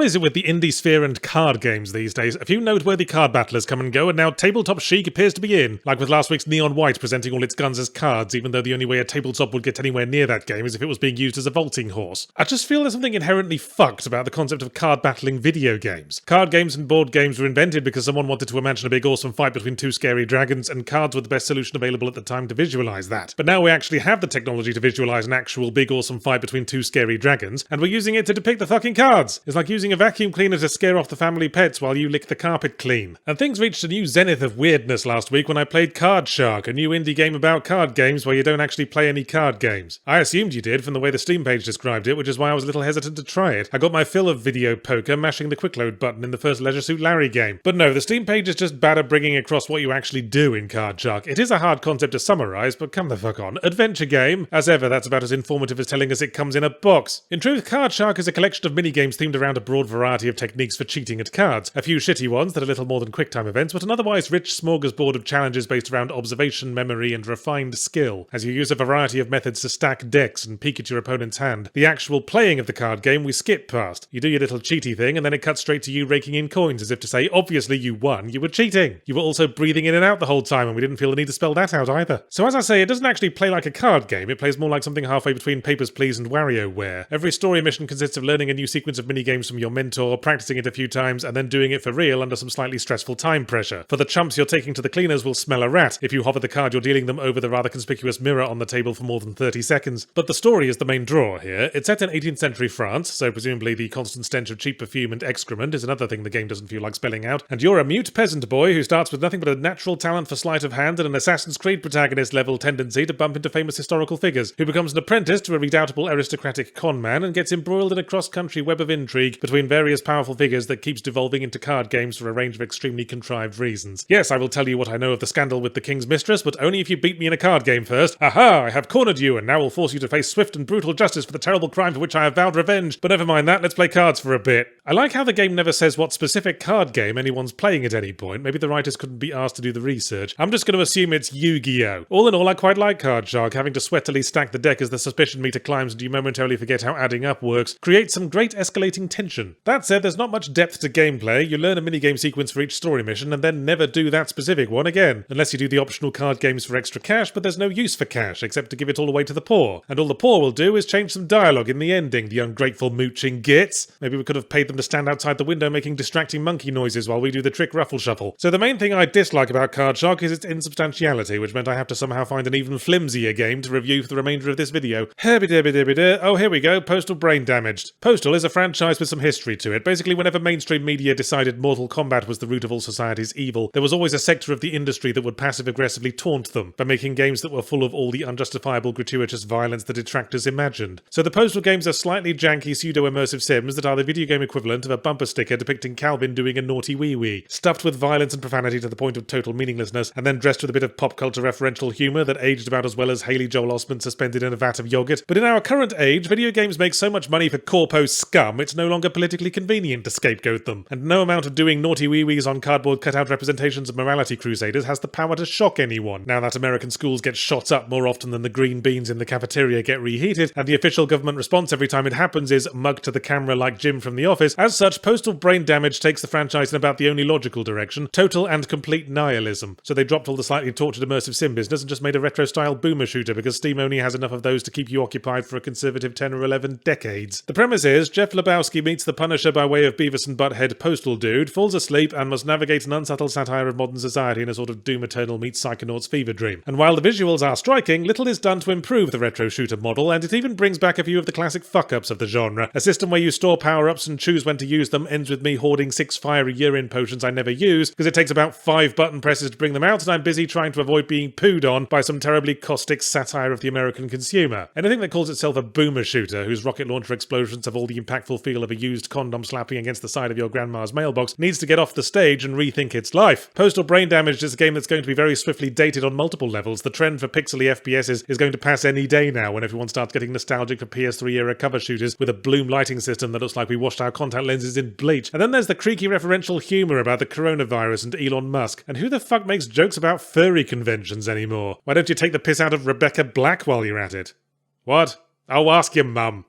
What is it with the indie sphere and card games these days? A few noteworthy card battlers come and go, and now tabletop chic appears to be in. Like with last week's Neon White presenting all its guns as cards, even though the only way a tabletop would get anywhere near that game is if it was being used as a vaulting horse. I just feel there's something inherently fucked about the concept of card battling video games. Card games and board games were invented because someone wanted to imagine a big awesome fight between two scary dragons, and cards were the best solution available at the time to visualize that. But now we actually have the technology to visualize an actual big awesome fight between two scary dragons, and we're using it to depict the fucking cards. It's like using a vacuum cleaner to scare off the family pets while you lick the carpet clean. And things reached a new zenith of weirdness last week when I played Card Shark, a new indie game about card games where you don't actually play any card games. I assumed you did from the way the Steam page described it, which is why I was a little hesitant to try it. I got my fill of video poker mashing the quick load button in the first Leisure Suit Larry game. But no, the Steam page is just bad at bringing across what you actually do in Card Shark. It is a hard concept to summarize, but come the fuck on. Adventure game? As ever, that's about as informative as telling us it comes in a box. In truth, Card Shark is a collection of minigames themed around a broad variety of techniques for cheating at cards. A few shitty ones that are little more than QuickTime events, but an otherwise rich smorgasbord of challenges based around observation, memory, and refined skill, as you use a variety of methods to stack decks and peek at your opponent's hand. The actual playing of the card game we skip past. You do your little cheaty thing, and then it cuts straight to you raking in coins as if to say, obviously you won, you were cheating. You were also breathing in and out the whole time, and we didn't feel the need to spell that out either. So as I say, it doesn't actually play like a card game, it plays more like something halfway between Papers, Please and WarioWare. Every story mission consists of learning a new sequence of minigames from your mentor, practicing it a few times, and then doing it for real under some slightly stressful time pressure. For the chumps you're taking to the cleaners will smell a rat if you hover the card you're dealing them over the rather conspicuous mirror on the table for more than 30 seconds. But the story is the main draw here. It's set in 18th century France, so presumably the constant stench of cheap perfume and excrement is another thing the game doesn't feel like spelling out, and you're a mute peasant boy who starts with nothing but a natural talent for sleight of hand and an Assassin's Creed protagonist level tendency to bump into famous historical figures, who becomes an apprentice to a redoubtable aristocratic con man and gets embroiled in a cross-country web of intrigue between various powerful figures that keeps devolving into card games for a range of extremely contrived reasons. Yes, I will tell you what I know of the scandal with the King's Mistress, but only if you beat me in a card game first. Aha! I have cornered you, and now will force you to face swift and brutal justice for the terrible crime for which I have vowed revenge. But never mind that, let's play cards for a bit. I like how the game never says what specific card game anyone's playing at any point. Maybe the writers couldn't be asked to do the research. I'm just going to assume it's Yu-Gi-Oh! All in all, I quite like Card Shark. Having to sweatily stack the deck as the suspicion meter climbs and you momentarily forget how adding up works creates some great escalating tension. That said, there's not much depth to gameplay. You learn a minigame sequence for each story mission and then never do that specific one again, unless you do the optional card games for extra cash, but there's no use for cash except to give it all away to the poor. And all the poor will do is change some dialogue in the ending, the ungrateful mooching gits. Maybe we could have paid them to stand outside the window making distracting monkey noises while we do the trick ruffle shuffle. So the main thing I dislike about Card Shark is its insubstantiality, which meant I have to somehow find an even flimsier game to review for the remainder of this video. Oh, here we go, Postal Brain Damaged. Postal is a franchise with some history to it. Basically, whenever mainstream media decided Mortal Kombat was the root of all society's evil, there was always a sector of the industry that would passive-aggressively taunt them by making games that were full of all the unjustifiable gratuitous violence the detractors imagined. So the Postal games are slightly janky pseudo-immersive sims that are the video game equivalent of a bumper sticker depicting Calvin doing a naughty wee-wee, stuffed with violence and profanity to the point of total meaninglessness, and then dressed with a bit of pop culture referential humour that aged about as well as Haley Joel Osment suspended in a vat of yogurt. But in our current age, video games make so much money for corpo scum, it's no longer politically convenient to scapegoat them. And no amount of doing naughty wee-wees on cardboard cutout representations of morality crusaders has the power to shock anyone, now that American schools get shot up more often than the green beans in the cafeteria get reheated, and the official government response every time it happens is mug to the camera like Jim from The Office. As such, Postal Brain Damage takes the franchise in about the only logical direction, total and complete nihilism. So they dropped all the slightly tortured immersive sim business and just made a retro-style boomer shooter because Steam only has enough of those to keep you occupied for a conservative 10 or 11 decades. The premise is, Jeff Lebowski meets the Punisher by way of Beavis and Butthead Postal Dude, falls asleep and must navigate an unsubtle satire of modern society in a sort of Doom Eternal meets Psychonauts fever dream. And while the visuals are striking, little is done to improve the retro shooter model, and it even brings back a few of the classic fuck-ups of the genre. A system where you store power-ups and choose when to use them ends with me hoarding 6 fiery urine potions I never use, because it takes about 5 button presses to bring them out, and I'm busy trying to avoid being pooed on by some terribly caustic satire of the American consumer. Anything that calls itself a boomer shooter, whose rocket launcher explosions have all the impactful feel of a used condom slapping against the side of your grandma's mailbox, needs to get off the stage and rethink its life. Postal Brain Damaged is a game that's going to be very swiftly dated on multiple levels. The trend for pixely FPSs is going to pass any day now when everyone starts getting nostalgic for PS3 era cover shooters with a bloom lighting system that looks like we washed our contact lenses in bleach. And then there's the creaky referential humour about the coronavirus and Elon Musk. And who the fuck makes jokes about furry conventions anymore? Why don't you take the piss out of Rebecca Black while you're at it? What? I'll ask your mum.